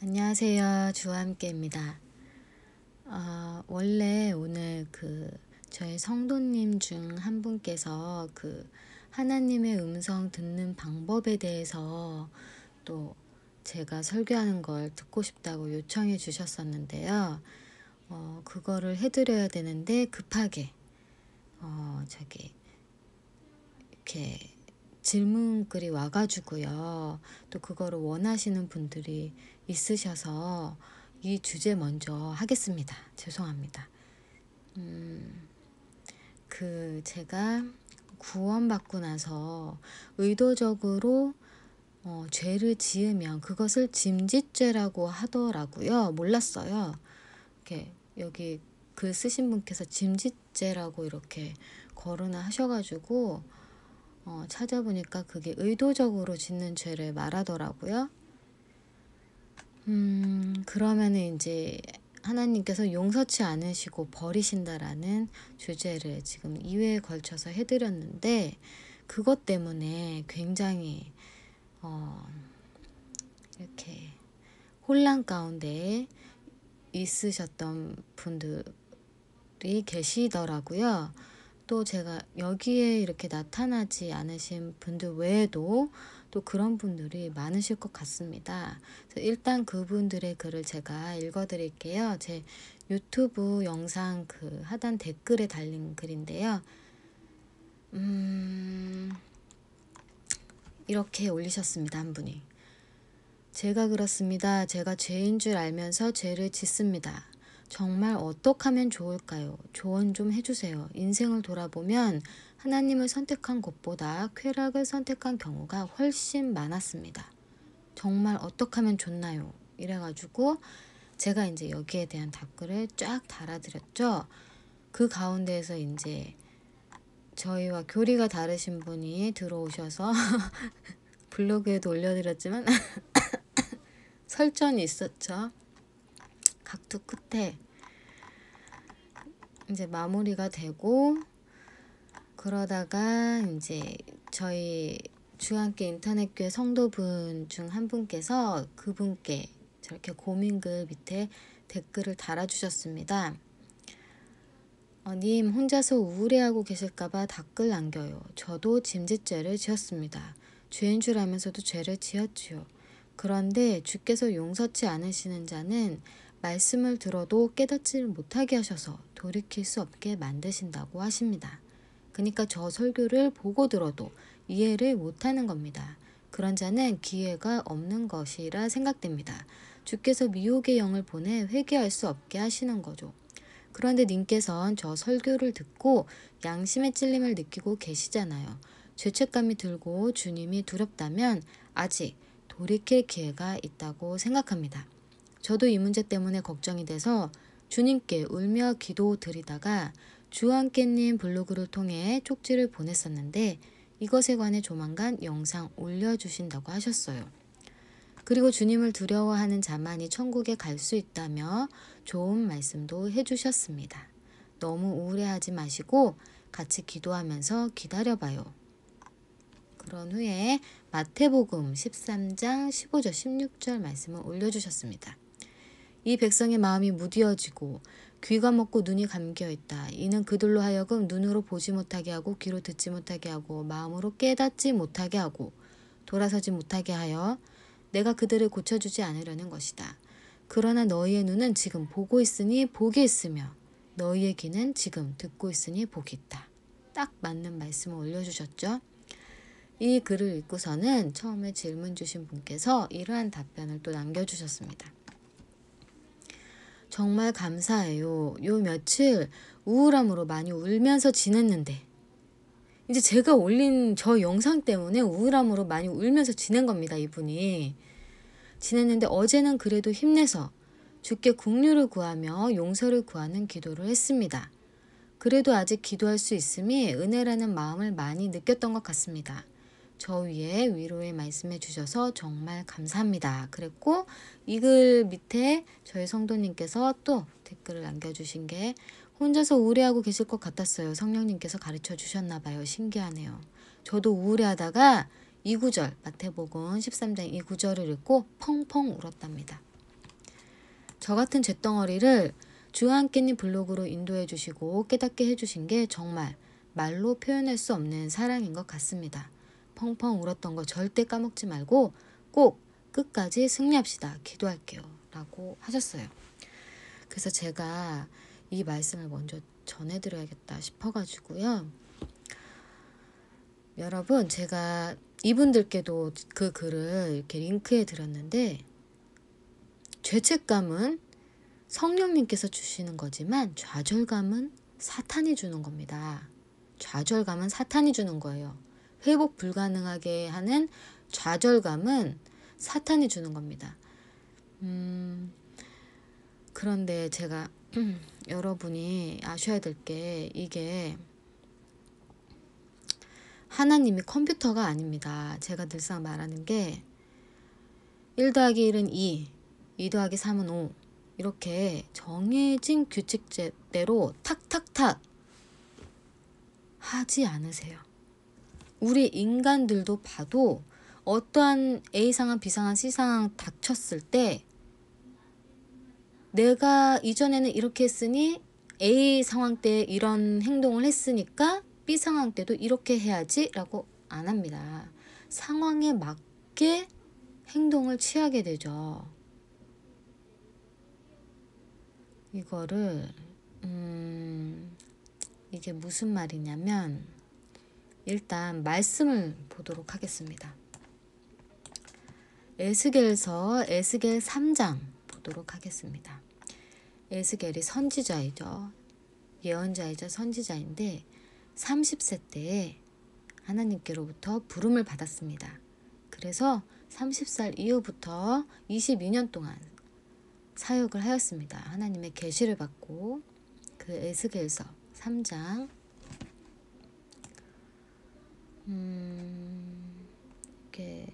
안녕하세요. 주와 함께입니다. 원래 오늘 저희 성도님 중 한 분께서 하나님의 음성 듣는 방법에 대해서 또 제가 설교하는 걸 듣고 싶다고 요청해 주셨었는데요. 그거를 해드려야 되는데 급하게 저기 이렇게 질문글이 와가지고요. 또 그거를 원하시는 분들이 있으셔서 이 주제 먼저 하겠습니다. 죄송합니다. 제가 구원받고 나서 의도적으로 죄를 지으면 그것을 짐짓죄라고 하더라고요. 몰랐어요. 이렇게 여기 글 쓰신 분께서 짐짓죄라고 이렇게 거론을 하셔가지고 찾아보니까 그게 의도적으로 짓는 죄를 말하더라고요. 그러면은 이제 하나님께서 용서치 않으시고 버리신다라는 주제를 지금 2회에 걸쳐서 해드렸는데 그것 때문에 굉장히 이렇게 혼란 가운데 있으셨던 분들이 계시더라고요. 또 제가 여기에 이렇게 나타나지 않으신 분들 외에도 또 그런 분들이 많으실 것 같습니다. 그래서 일단 그분들의 글을 제가 읽어드릴게요. 제 유튜브 영상 하단 댓글에 달린 글인데요. 이렇게 올리셨습니다. 한 분이. 제가 그렇습니다. 제가 죄인 줄 알면서 죄를 짓습니다. 정말 어떻게 하면 좋을까요? 조언 좀 해주세요. 인생을 돌아보면 하나님을 선택한 것보다 쾌락을 선택한 경우가 훨씬 많았습니다. 정말 어떻게 하면 좋나요? 이래가지고 제가 이제 여기에 대한 답글을 쫙 달아드렸죠. 그 가운데에서 이제 저희와 교리가 다르신 분이 들어오셔서 블로그에도 올려드렸지만 설전이 있었죠. 각도 끝에 이제 마무리가 되고 그러다가 이제 저희 주안께 인터넷교회 성도분 중 한 분께서 그분께 저렇게 고민글 밑에 댓글을 달아주셨습니다. 님 혼자서 우울해하고 계실까봐 댓글 남겨요. 저도 짐짓죄를 지었습니다. 죄인 줄 알면서도 죄를 지었지요. 그런데 주께서 용서치 않으시는 자는 말씀을 들어도 깨닫지를 못하게 하셔서 돌이킬 수 없게 만드신다고 하십니다. 그러니까 저 설교를 보고 들어도 이해를 못하는 겁니다. 그런 자는 기회가 없는 것이라 생각됩니다. 주께서 미혹의 영을 보내 회개할 수 없게 하시는 거죠. 그런데 님께선 저 설교를 듣고 양심의 찔림을 느끼고 계시잖아요. 죄책감이 들고 주님이 두렵다면 아직 돌이킬 기회가 있다고 생각합니다. 저도 이 문제 때문에 걱정이 돼서 주님께 울며 기도 드리다가 주안깨님 블로그를 통해 쪽지를 보냈었는데 이것에 관해 조만간 영상 올려주신다고 하셨어요. 그리고 주님을 두려워하는 자만이 천국에 갈 수 있다며 좋은 말씀도 해주셨습니다. 너무 우울해하지 마시고 같이 기도하면서 기다려봐요. 그런 후에 마태복음 13장 15절 16절 말씀을 올려주셨습니다. 이 백성의 마음이 무디어지고 귀가 먹고 눈이 감겨있다. 이는 그들로 하여금 눈으로 보지 못하게 하고 귀로 듣지 못하게 하고 마음으로 깨닫지 못하게 하고 돌아서지 못하게 하여 내가 그들을 고쳐주지 않으려는 것이다. 그러나 너희의 눈은 지금 보고 있으니 복이 있으며 너희의 귀는 지금 듣고 있으니 복이 있다. 딱 맞는 말씀을 올려주셨죠. 이 글을 읽고서는 처음에 질문 주신 분께서 이러한 답변을 또 남겨주셨습니다. 정말 감사해요. 요 며칠 우울함으로 많이 울면서 지냈는데 이제 제가 올린 저 영상 때문에 우울함으로 많이 울면서 지낸 겁니다. 이분이. 지냈는데 어제는 그래도 힘내서 주께 긍휼을 구하며 용서를 구하는 기도를 했습니다. 그래도 아직 기도할 수 있음이 은혜라는 마음을 많이 느꼈던 것 같습니다. 저 위에 위로의 말씀해 주셔서 정말 감사합니다. 그랬고 이 글 밑에 저희 성도님께서 또 댓글을 남겨주신 게 혼자서 우울해하고 계실 것 같았어요. 성령님께서 가르쳐 주셨나 봐요. 신기하네요. 저도 우울해하다가 이 구절 마태복음 13장 이 구절을 읽고 펑펑 울었답니다. 저 같은 잿덩어리를 주와 함께님 블로그로 인도해 주시고 깨닫게 해주신 게 정말 말로 표현할 수 없는 사랑인 것 같습니다. 펑펑 울었던 거 절대 까먹지 말고 꼭 끝까지 승리합시다. 기도할게요. 라고 하셨어요. 그래서 제가 이 말씀을 먼저 전해드려야겠다 싶어가지고요. 여러분, 제가 이분들께도 그 글을 이렇게 링크해 드렸는데, 죄책감은 성령님께서 주시는 거지만 좌절감은 사탄이 주는 겁니다. 좌절감은 사탄이 주는 거예요. 회복 불가능하게 하는 좌절감은 사탄이 주는 겁니다. 그런데 제가 여러분이 아셔야 될 게 이게 하나님이 컴퓨터가 아닙니다. 제가 늘상 말하는 게 1 더하기 1은 2, 2 더하기 3은 5 이렇게 정해진 규칙대로 탁탁탁 하지 않으세요. 우리 인간들도 봐도 어떠한 A상황, B상황, C상황 닥쳤을 때 내가 이전에는 이렇게 했으니 A 상황 때 이런 행동을 했으니까 B 상황 때도 이렇게 해야지 라고 안 합니다. 상황에 맞게 행동을 취하게 되죠. 이거를 이게 무슨 말이냐면 일단 말씀을 보도록 하겠습니다. 에스겔서 에스겔 3장 보도록 하겠습니다. 에스겔이 선지자이죠. 예언자이자 선지자인데 30세 때에 하나님께로부터 부름을 받았습니다. 그래서 30살 이후부터 22년 동안 사역을 하였습니다. 하나님의 계시를 받고 그 에스겔서 3장 이렇게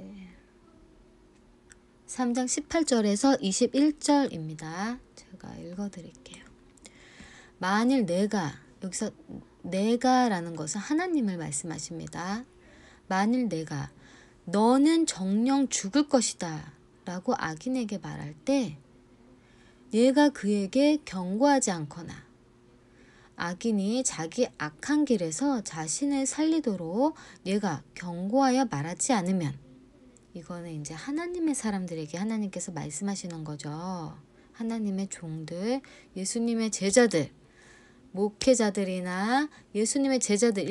3장 18절에서 21절입니다. 제가 읽어드릴게요. 만일 여기서 내가라는 것은 하나님을 말씀하십니다. 만일 내가 너는 정녕 죽을 것이다 라고 악인에게 말할 때 얘가 그에게 경고하지 않거나 악인이 자기 악한 길에서 자신을 살리도록 얘가 경고하여 말하지 않으면 이거는 이제 하나님의 사람들에게 하나님께서 말씀하시는 거죠. 하나님의 종들, 예수님의 제자들, 목회자들이나 예수님의 제자들,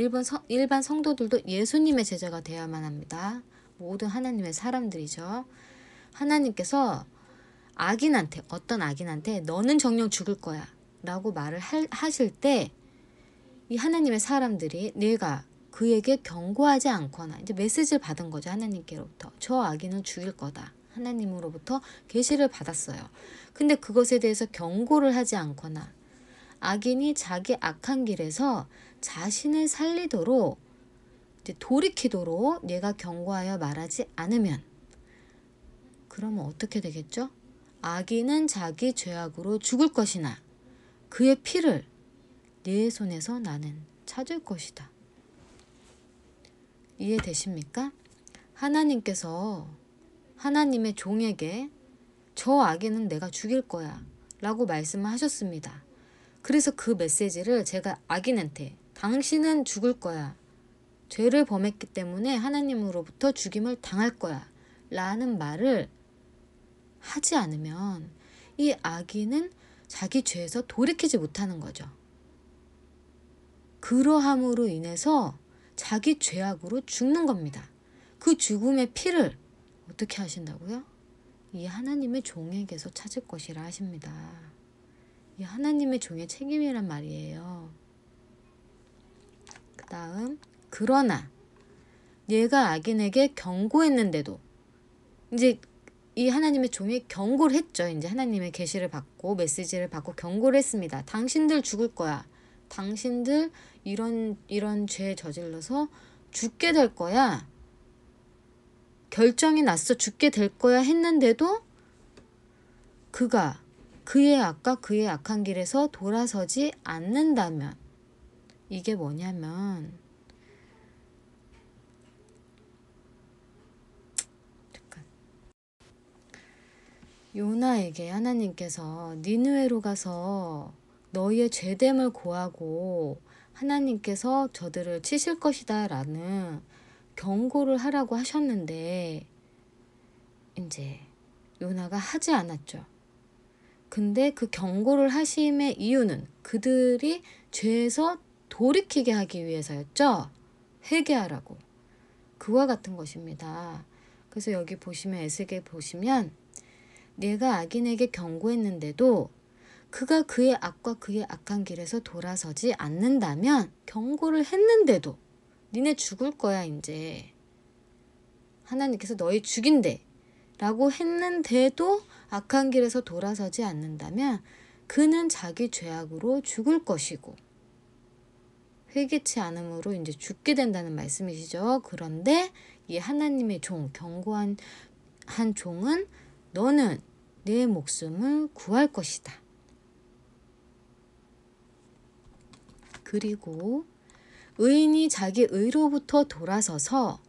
일반 성도들도 예수님의 제자가 되어야만 합니다. 모든 하나님의 사람들이죠. 하나님께서 어떤 악인한테 너는 정녕 죽을 거야 라고 말을 하실 때 이 하나님의 사람들이 내가 그에게 경고하지 않거나 이제 메시지를 받은 거죠. 하나님께로부터 저 악인은 죽일 거다. 하나님으로부터 계시를 받았어요. 근데 그것에 대해서 경고를 하지 않거나 악인이 자기 악한 길에서 자신을 살리도록 이제 돌이키도록 내가 경고하여 말하지 않으면 그러면 어떻게 되겠죠? 악인은 자기 죄악으로 죽을 것이나 그의 피를 내 손에서 나는 찾을 것이다. 이해되십니까? 하나님께서 하나님의 종에게 저 악인은 내가 죽일 거야 라고 말씀을 하셨습니다. 그래서 그 메시지를 제가 악인한테 당신은 죽을 거야. 죄를 범했기 때문에 하나님으로부터 죽임을 당할 거야 라는 말을 하지 않으면 이 악인은 자기 죄에서 돌이키지 못하는 거죠. 그러함으로 인해서 자기 죄악으로 죽는 겁니다. 그 죽음의 피를 어떻게 하신다고요? 이 하나님의 종에게서 찾을 것이라 하십니다. 이 하나님의 종의 책임이란 말이에요. 그 다음 그러나 얘가 악인에게 경고했는데도 이제 이 하나님의 종이 경고를 했죠. 이제 하나님의 계시를 받고 메시지를 받고 경고를 했습니다. 당신들 죽을 거야. 당신들 이런 죄 저질러서 죽게 될 거야. 결정이 났어. 죽게 될 거야 했는데도 그가 그의 악과 그의 악한 길에서 돌아서지 않는다면 이게 뭐냐면 잠깐. 요나에게 하나님께서 니느웨로 가서 너희의 죄됨을 고하고 하나님께서 저들을 치실 것이다 라는 경고를 하라고 하셨는데 이제 요나가 하지 않았죠. 근데 그 경고를 하심의 이유는 그들이 죄에서 돌이키게 하기 위해서였죠. 회개하라고. 그와 같은 것입니다. 그래서 여기 보시면 에스겔 보시면 내가 악인에게 경고했는데도 그가 그의 악과 그의 악한 길에서 돌아서지 않는다면 경고를 했는데도 니네 죽을 거야 이제. 하나님께서 너희 죽인대 라고 했는데도 악한 길에서 돌아서지 않는다면 그는 자기 죄악으로 죽을 것이고 회개치 않음으로 이제 죽게 된다는 말씀이시죠. 그런데 이 하나님의 종, 경고한 한 종은 너는 내 목숨을 구할 것이다. 그리고 의인이 자기 의로부터 돌아서서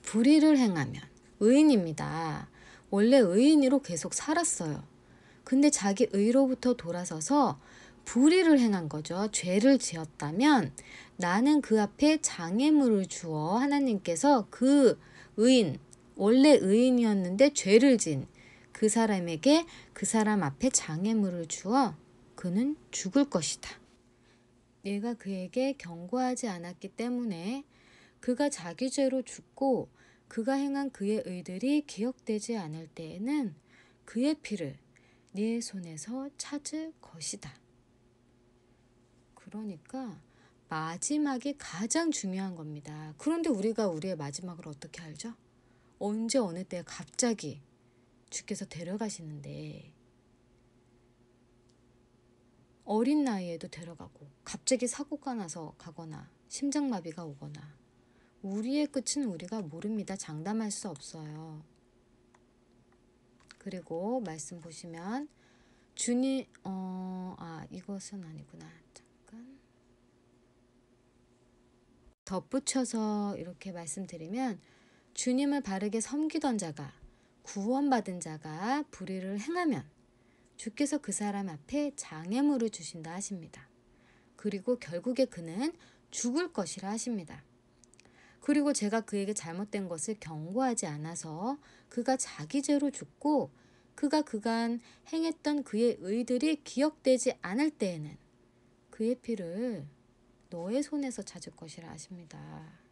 불의를 행하면 의인입니다. 원래 의인으로 계속 살았어요. 근데 자기 의로부터 돌아서서 불의를 행한 거죠. 죄를 지었다면 나는 그 앞에 장애물을 주어 하나님께서 그 의인, 원래 의인이었는데 죄를 진 그 사람에게 그 사람 앞에 장애물을 주어 그는 죽을 것이다. 내가 그에게 경고하지 않았기 때문에 그가 자기 죄로 죽고 그가 행한 그의 의들이 기억되지 않을 때에는 그의 피를 네 손에서 찾을 것이다. 그러니까 마지막이 가장 중요한 겁니다. 그런데 우리가 우리의 마지막을 어떻게 알죠? 언제 어느 때 갑자기 주께서 데려가시는데 어린 나이에도 데려가고 갑자기 사고가 나서 가거나 심장마비가 오거나 우리의 끝은 우리가 모릅니다. 장담할 수 없어요. 그리고 말씀 보시면 주님 이것은 아니구나. 잠깐 덧붙여서 이렇게 말씀드리면 주님을 바르게 섬기던 자가 구원받은 자가 불의를 행하면 주께서 그 사람 앞에 장애물을 주신다 하십니다. 그리고 결국에 그는 죽을 것이라 하십니다. 그리고 제가 그에게 잘못된 것을 경고하지 않아서 그가 자기 죄로 죽고 그가 그간 행했던 그의 의들이 기억되지 않을 때에는 그의 피를 너의 손에서 찾을 것이라 하십니다.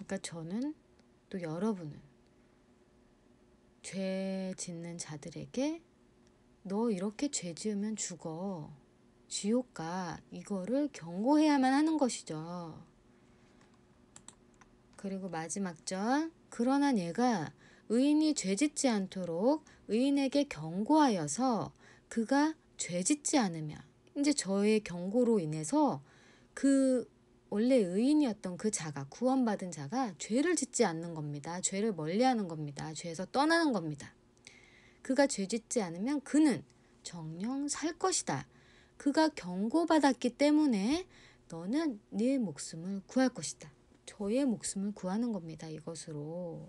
그러니까 저는 또 여러분은 죄 짓는 자들에게 너 이렇게 죄 지으면 죽어. 지옥 가. 이거를 경고해야만 하는 것이죠. 그리고 마지막 절. 그러나 내가 의인이 죄 짓지 않도록 의인에게 경고하여서 그가 죄 짓지 않으며 이제 저의 경고로 인해서 그 원래 의인이었던 그 자가 구원받은 자가 죄를 짓지 않는 겁니다. 죄를 멀리하는 겁니다. 죄에서 떠나는 겁니다. 그가 죄 짓지 않으면 그는 정녕 살 것이다. 그가 경고받았기 때문에 너는 네 목숨을 구할 것이다. 저의 목숨을 구하는 겁니다. 이것으로.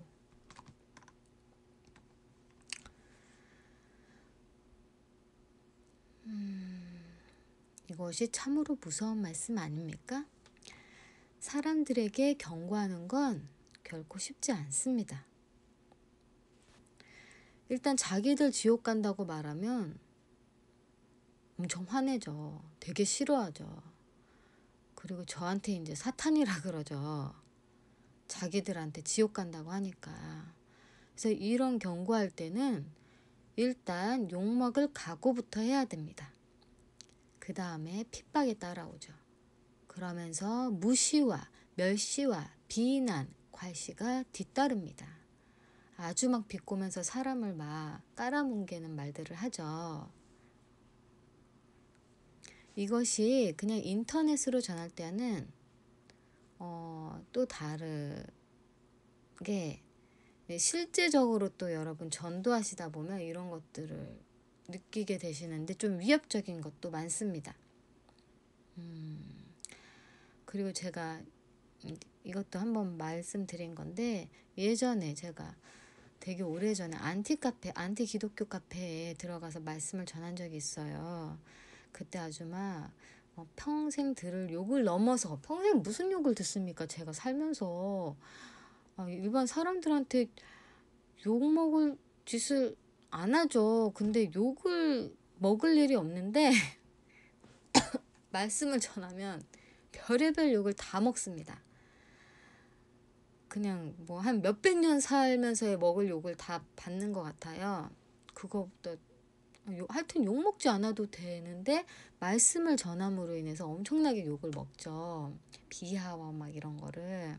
이것이 참으로 무서운 말씀 아닙니까? 사람들에게 경고하는 건 결코 쉽지 않습니다. 일단 자기들 지옥 간다고 말하면 엄청 화내죠. 되게 싫어하죠. 그리고 저한테 이제 사탄이라 그러죠. 자기들한테 지옥 간다고 하니까. 그래서 이런 경고할 때는 일단 욕먹을 각오부터 해야 됩니다. 그 다음에 핍박이 따라오죠. 그러면서 무시와 멸시와 비난, 괄시가 뒤따릅니다. 아주 막 비꼬면서 사람을 막 깔아뭉개는 말들을 하죠. 이것이 그냥 인터넷으로 전할 때는 또 다르게 실제적으로 또 여러분 전도하시다 보면 이런 것들을 느끼게 되시는데 좀 위협적인 것도 많습니다. 그리고 제가 이것도 한번 말씀드린 건데, 예전에 제가 되게 오래전에 안티 기독교 카페에 들어가서 말씀을 전한 적이 있어요. 그때 아주 막 평생 들을 욕을 넘어서, 평생 무슨 욕을 듣습니까? 제가 살면서 일반 사람들한테 욕 먹을 짓을 안 하죠. 근데 욕을 먹을 일이 없는데 말씀을 전하면 별의별 욕을 다 먹습니다. 그냥 뭐 한 몇백 년 살면서의 먹을 욕을 다 받는 것 같아요. 그거부터 하여튼 욕 먹지 않아도 되는데 말씀을 전함으로 인해서 엄청나게 욕을 먹죠. 비하와 막 이런 거를.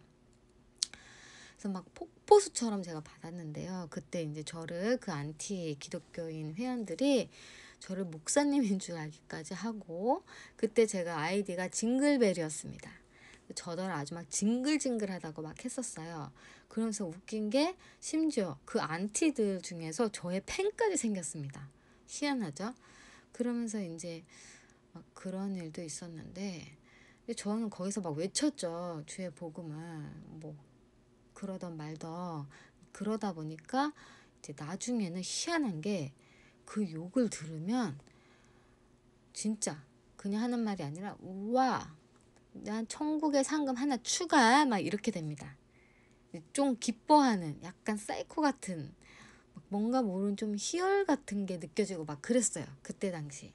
그래서 막 폭포수처럼 제가 받았는데요. 그때 이제 저를 그 안티 기독교인 회원들이 저를 목사님인 줄 알기까지 하고, 그때 제가 아이디가 징글벨이었습니다. 저더러 아주 막 징글징글하다고 막 했었어요. 그러면서 웃긴 게 심지어 그 안티들 중에서 저의 팬까지 생겼습니다. 희한하죠? 그러면서 이제 막 그런 일도 있었는데, 저는 거기서 막 외쳤죠. 주의 복음을. 뭐 그러던 말던 그러다 보니까 이제 나중에는 희한한 게, 그 욕을 들으면 진짜 그냥 하는 말이 아니라 우와, 난 천국의 상금 하나 추가, 막 이렇게 됩니다. 좀 기뻐하는 약간 사이코 같은, 뭔가 모르는 좀 희열 같은 게 느껴지고 막 그랬어요. 그때 당시.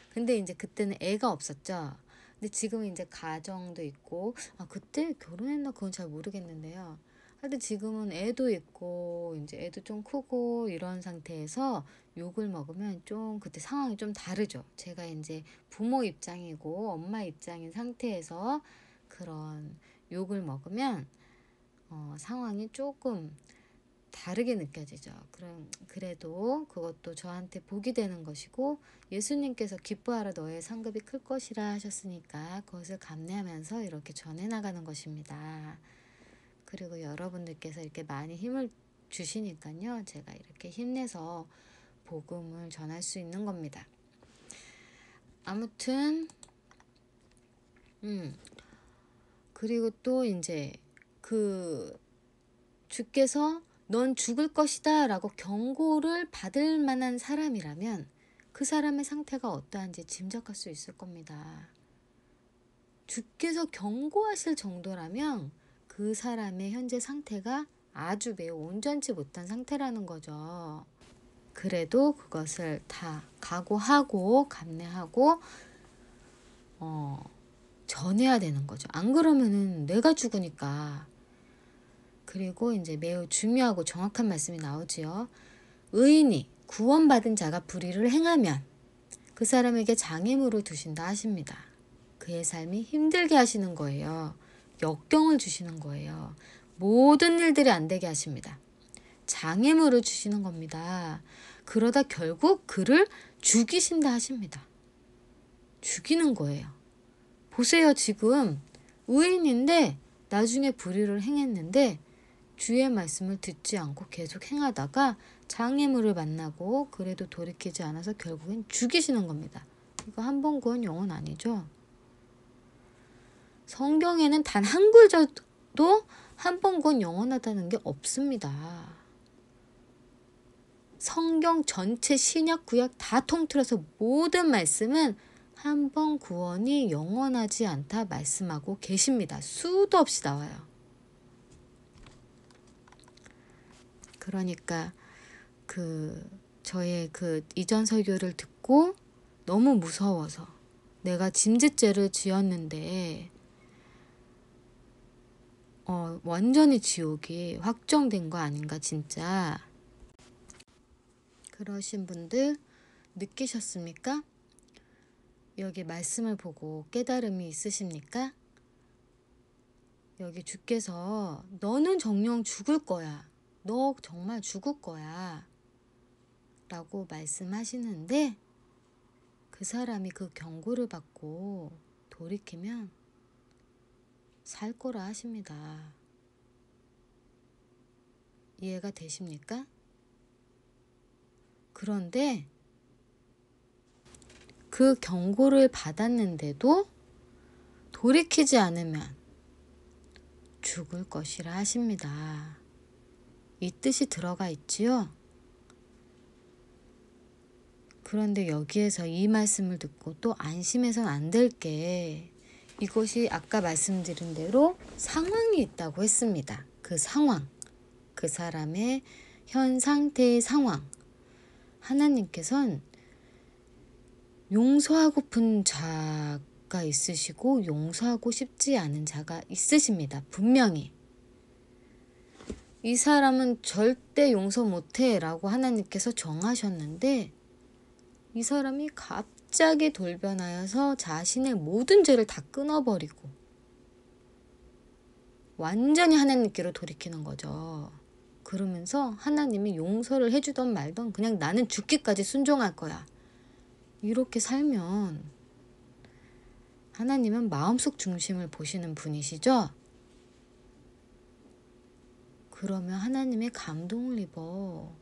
근데 이제 그때는 애가 없었죠. 근데 지금은 이제 가정도 있고, 그때 결혼했나 그건 잘 모르겠는데요. 하여튼 지금은 애도 있고 이제 애도 좀 크고 이런 상태에서 욕을 먹으면 좀 그때 상황이 좀 다르죠. 제가 이제 부모 입장이고 엄마 입장인 상태에서 그런 욕을 먹으면 상황이 조금 다르게 느껴지죠. 그래도 그것도 저한테 복이 되는 것이고, 예수님께서 기뻐하라 너의 상급이 클 것이라 하셨으니까 그것을 감내하면서 이렇게 전해 나가는 것입니다. 그리고 여러분들께서 이렇게 많이 힘을 주시니까요, 제가 이렇게 힘내서 복음을 전할 수 있는 겁니다. 아무튼 그리고 또 이제 그 주께서 넌 죽을 것이다 라고 경고를 받을 만한 사람이라면 그 사람의 상태가 어떠한지 짐작할 수 있을 겁니다. 주께서 경고하실 정도라면 그 사람의 현재 상태가 아주 매우 온전치 못한 상태라는 거죠. 그래도 그것을 다 각오하고 감내하고 전해야 되는 거죠. 안 그러면은 내가 죽으니까. 그리고 이제 매우 중요하고 정확한 말씀이 나오지요. 의인이 구원받은 자가 불의를 행하면 그 사람에게 장애물을 두신다 하십니다. 그의 삶이 힘들게 하시는 거예요. 역경을 주시는 거예요. 모든 일들이 안 되게 하십니다. 장애물을 주시는 겁니다. 그러다 결국 그를 죽이신다 하십니다. 죽이는 거예요. 보세요. 지금 의인인데 나중에 불의를 행했는데 주의 말씀을 듣지 않고 계속 행하다가 장애물을 만나고 그래도 돌이키지 않아서 결국엔 죽이시는 겁니다. 이거 한 번 구원 영원 아니죠? 성경에는 단 한 글자도 한 번 구원 영원하다는 게 없습니다. 성경 전체 신약 구약 다 통틀어서 모든 말씀은 한 번 구원이 영원하지 않다 말씀하고 계십니다. 수도 없이 나와요. 그러니까 저의 이전 설교를 듣고 너무 무서워서 내가 짐짓죄를 지었는데 완전히 지옥이 확정된 거 아닌가 진짜. 그러신 분들 느끼셨습니까? 여기 말씀을 보고 깨달음이 있으십니까? 여기 주께서 너는 정녕 죽을 거야. 너 정말 죽을 거야. 라고 말씀하시는데 그 사람이 그 경고를 받고 돌이키면 살 거라 하십니다. 이해가 되십니까? 그런데 그 경고를 받았는데도 돌이키지 않으면 죽을 것이라 하십니다. 이 뜻이 들어가 있지요? 그런데 여기에서 이 말씀을 듣고 또 안심해서는 안 될 게, 이것이 아까 말씀드린 대로 상황이 있다고 했습니다. 그 상황, 그 사람의 현 상태의 상황. 하나님께서는 용서하고픈 자가 있으시고 용서하고 싶지 않은 자가 있으십니다. 분명히. 이 사람은 절대 용서 못해 라고 하나님께서 정하셨는데, 이 사람이 갑자기 돌변하여서 자신의 모든 죄를 다 끊어버리고 완전히 하나님께로 돌이키는 거죠. 그러면서 하나님이 용서를 해주던 말던 그냥 나는 죽기까지 순종할 거야. 이렇게 살면 하나님은 마음속 중심을 보시는 분이시죠? 그러면 하나님의 감동을 입어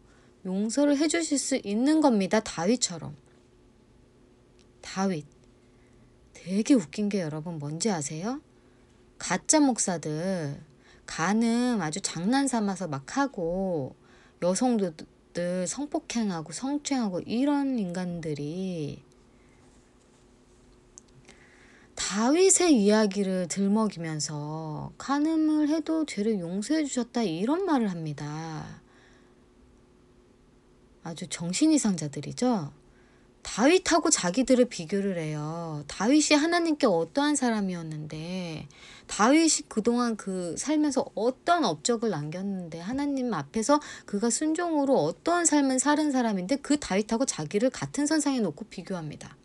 용서를 해주실 수 있는 겁니다. 다윗처럼. 다윗. 되게 웃긴 게 여러분 뭔지 아세요? 가짜 목사들 간음 아주 장난 삼아서 막 하고 여성들 성폭행하고 성추행하고 이런 인간들이 다윗의 이야기를 들먹이면서 간음을 해도 죄를 용서해 주셨다 이런 말을 합니다. 아주 정신이상자들이죠. 다윗하고 자기들을 비교를 해요. 다윗이 하나님께 어떠한 사람이었는데, 다윗이 그동안 그 살면서 어떤 업적을 남겼는데, 하나님 앞에서 그가 순종으로 어떠한 삶을 사는 사람인데 그 다윗하고 자기를 같은 선상에 놓고 비교합니다.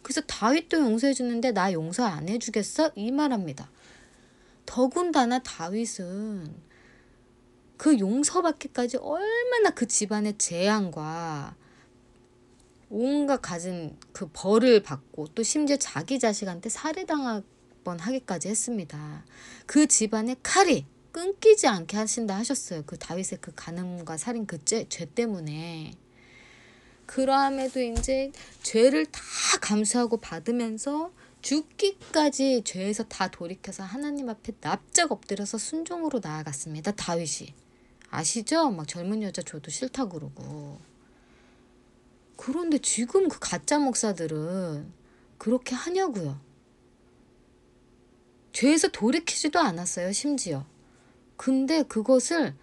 그래서 다윗도 용서해 주는데 나 용서 안 해주겠어? 이 말합니다. 더군다나 다윗은 그 용서받기까지 얼마나 그 집안의 재앙과 온갖 가진 그 벌을 받고 또 심지어 자기 자식한테 살해당할 뻔하기까지 했습니다. 그 집안의 칼이 끊기지 않게 하신다 하셨어요. 그 다윗의 그 간음과 살인 그 죄 때문에. 그러함에도 이제 죄를 다 감수하고 받으면서 죽기까지 죄에서 다 돌이켜서 하나님 앞에 납작 엎드려서 순종으로 나아갔습니다. 다윗이. 아시죠? 막 젊은 여자 줘도 싫다 그러고. 그런데 지금 그 가짜 목사들은 그렇게 하냐고요. 죄에서 돌이키지도 않았어요, 심지어. 근데 그것을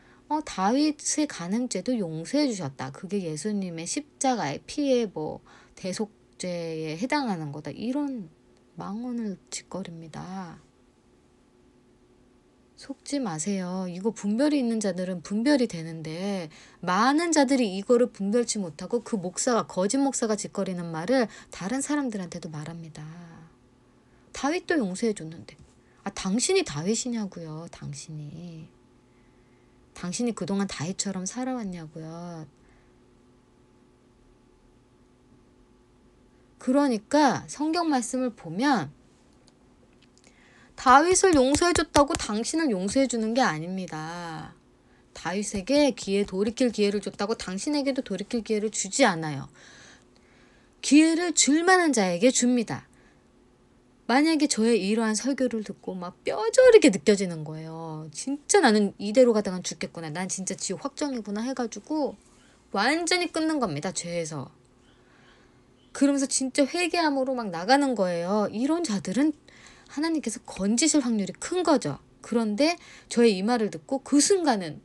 다윗의 간음죄도 용서해 주셨다. 그게 예수님의 십자가의 피의 뭐 대속죄에 해당하는 거다. 이런 망언을 짓거립니다. 속지 마세요. 이거 분별이 있는 자들은 분별이 되는데 많은 자들이 이거를 분별치 못하고 그 목사가 거짓 목사가 짓거리는 말을 다른 사람들한테도 말합니다. 다윗도 용서해 줬는데 당신이 다윗이냐고요. 당신이 그동안 다윗처럼 살아왔냐고요. 그러니까 성경 말씀을 보면 다윗을 용서해줬다고 당신을 용서해주는 게 아닙니다. 다윗에게 돌이킬 기회를 줬다고 당신에게도 돌이킬 기회를 주지 않아요. 기회를 줄 만한 자에게 줍니다. 만약에 저의 이러한 설교를 듣고 막 뼈저리게 느껴지는 거예요. 진짜 나는 이대로 가다간 죽겠구나. 난 진짜 지옥 확정이구나 해가지고 완전히 끊는 겁니다. 죄에서. 그러면서 진짜 회개함으로 막 나가는 거예요. 이런 자들은 하나님께서 건지실 확률이 큰 거죠. 그런데 저의 이 말을 듣고 그 순간은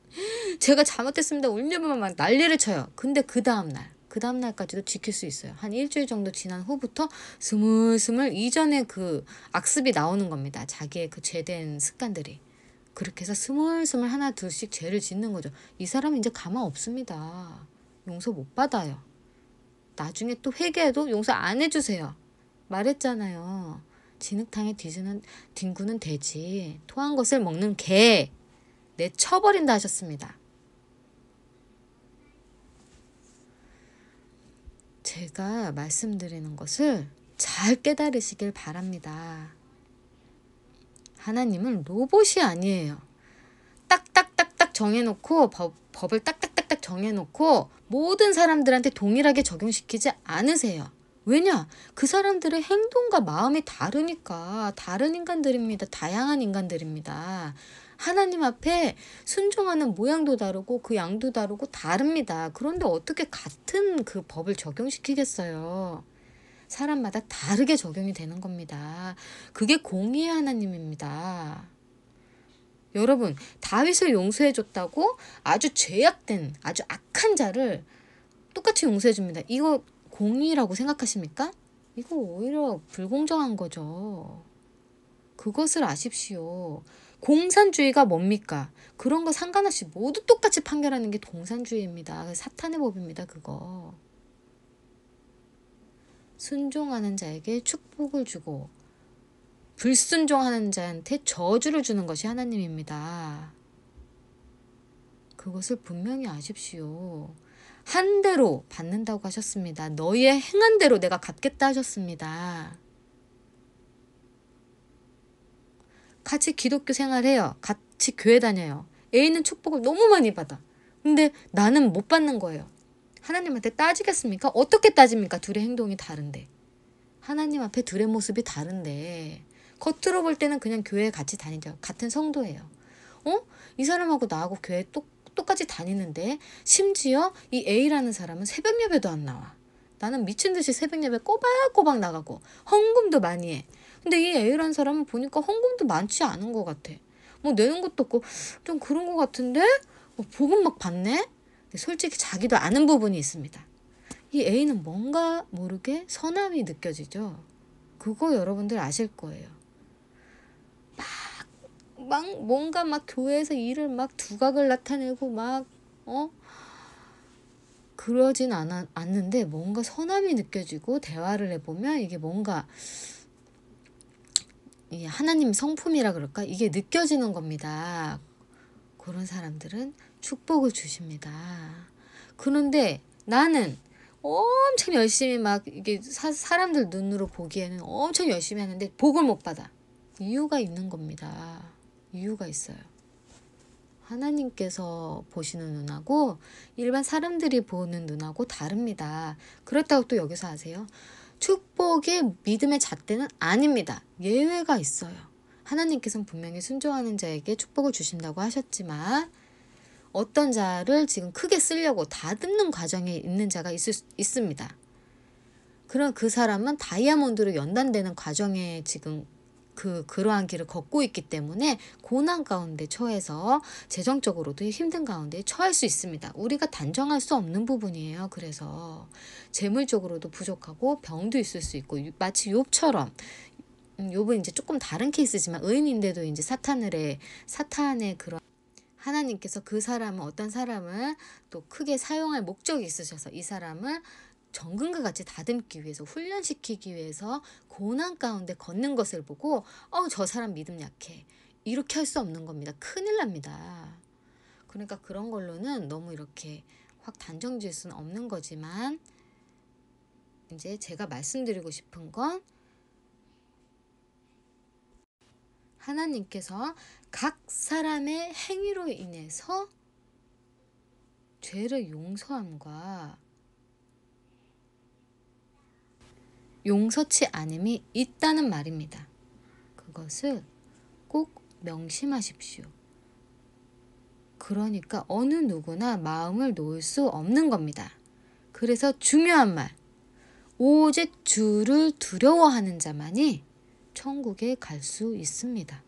제가 잘못했습니다. 울려면 막 난리를 쳐요. 근데 그 다음날까지도 지킬 수 있어요. 한 일주일 정도 지난 후부터 스물스물 이전에 그 악습이 나오는 겁니다. 자기의 그 죄된 습관들이. 그렇게 해서 스물스물 하나 둘씩 죄를 짓는 거죠. 이 사람은 이제 가망 없습니다. 용서 못 받아요. 나중에 또 회개해도 용서 안 해주세요. 말했잖아요. 진흙탕에 뒹구는 돼지, 토한 것을 먹는 개 내쳐버린다 하셨습니다. 제가 말씀드리는 것을 잘 깨달으시길 바랍니다. 하나님은 로봇이 아니에요. 딱딱딱딱 정해놓고 법을 딱딱딱딱 정해놓고 모든 사람들한테 동일하게 적용시키지 않으세요. 왜냐? 그 사람들의 행동과 마음이 다르니까. 다른 인간들입니다. 다양한 인간들입니다. 하나님 앞에 순종하는 모양도 다르고 그 양도 다르고 다릅니다. 그런데 어떻게 같은 그 법을 적용시키겠어요? 사람마다 다르게 적용이 되는 겁니다. 그게 공의의 하나님입니다. 여러분, 다윗을 용서해 줬다고 아주 죄악된, 아주 악한 자를 똑같이 용서해 줍니다. 이거 공의라고 생각하십니까? 이거 오히려 불공정한 거죠. 그것을 아십시오. 공산주의가 뭡니까? 그런 거 상관없이 모두 똑같이 판결하는 게 공산주의입니다. 사탄의 법입니다. 그거. 순종하는 자에게 축복을 주고 불순종하는 자한테 저주를 주는 것이 하나님입니다. 그것을 분명히 아십시오. 한 대로 받는다고 하셨습니다. 너희의 행한 대로 내가 갚겠다 하셨습니다. 같이 기독교 생활해요. 같이 교회 다녀요. A는 축복을 너무 많이 받아. 근데 나는 못 받는 거예요. 하나님한테 따지겠습니까? 어떻게 따집니까? 둘의 행동이 다른데. 하나님 앞에 둘의 모습이 다른데. 겉으로 볼 때는 그냥 교회에 같이 다니죠. 같은 성도예요. 이 사람하고 나하고 교회 똑같이 다니는데 심지어 이 A라는 사람은 새벽 예배도 안 나와. 나는 미친 듯이 새벽 예배 꼬박꼬박 나가고 헌금도 많이 해. 근데 이 A라는 사람은 보니까 헌금도 많지 않은 것 같아. 뭐 내는 것도 없고 좀 그런 것 같은데 복음 막 받네? 솔직히 자기도 아는 부분이 있습니다. 이 A는 뭔가 모르게 선함이 느껴지죠. 그거 여러분들 아실 거예요. 막 뭔가 막 교회에서 일을 막 두각을 나타내고 막 그러진 않는데 뭔가 선함이 느껴지고 대화를 해보면 이게 뭔가 이 하나님 성품이라 그럴까? 이게 느껴지는 겁니다. 그런 사람들은 축복을 주십니다. 그런데 나는 엄청 열심히 막 이게 사람들 눈으로 보기에는 엄청 열심히 하는데 복을 못 받아. 이유가 있는 겁니다. 이유가 있어요. 하나님께서 보시는 눈하고 일반 사람들이 보는 눈하고 다릅니다. 그렇다고 또 여기서 아세요? 축복이 믿음의 잣대는 아닙니다. 예외가 있어요. 하나님께서는 분명히 순종하는 자에게 축복을 주신다고 하셨지만 어떤 자를 지금 크게 쓰려고 다듬는 과정에 있는 자가 있습니다. 그럼 그 사람은 다이아몬드로 연단되는 과정에 지금 그러한 길을 걷고 있기 때문에 고난 가운데 처해서 재정적으로도 힘든 가운데 처할 수 있습니다. 우리가 단정할 수 없는 부분이에요. 그래서 재물적으로도 부족하고 병도 있을 수 있고 마치 욥처럼 욥은 이제 조금 다른 케이스지만 의인인데도 이제 사탄의 그런 하나님께서 그 사람은 어떤 사람을 또 크게 사용할 목적이 있으셔서 이 사람을 정금과 같이 다듬기 위해서 훈련시키기 위해서 고난 가운데 걷는 것을 보고 저 사람 믿음 약해. 이렇게 할 수 없는 겁니다. 큰일 납니다. 그러니까 그런 걸로는 너무 이렇게 확 단정 지을 수는 없는 거지만 이제 제가 말씀드리고 싶은 건 하나님께서 각 사람의 행위로 인해서 죄를 용서함과 용서치 않음이 있다는 말입니다. 그것을 꼭 명심하십시오. 그러니까 어느 누구나 마음을 놓을 수 없는 겁니다. 그래서 중요한 말, 오직 주를 두려워하는 자만이 천국에 갈 수 있습니다.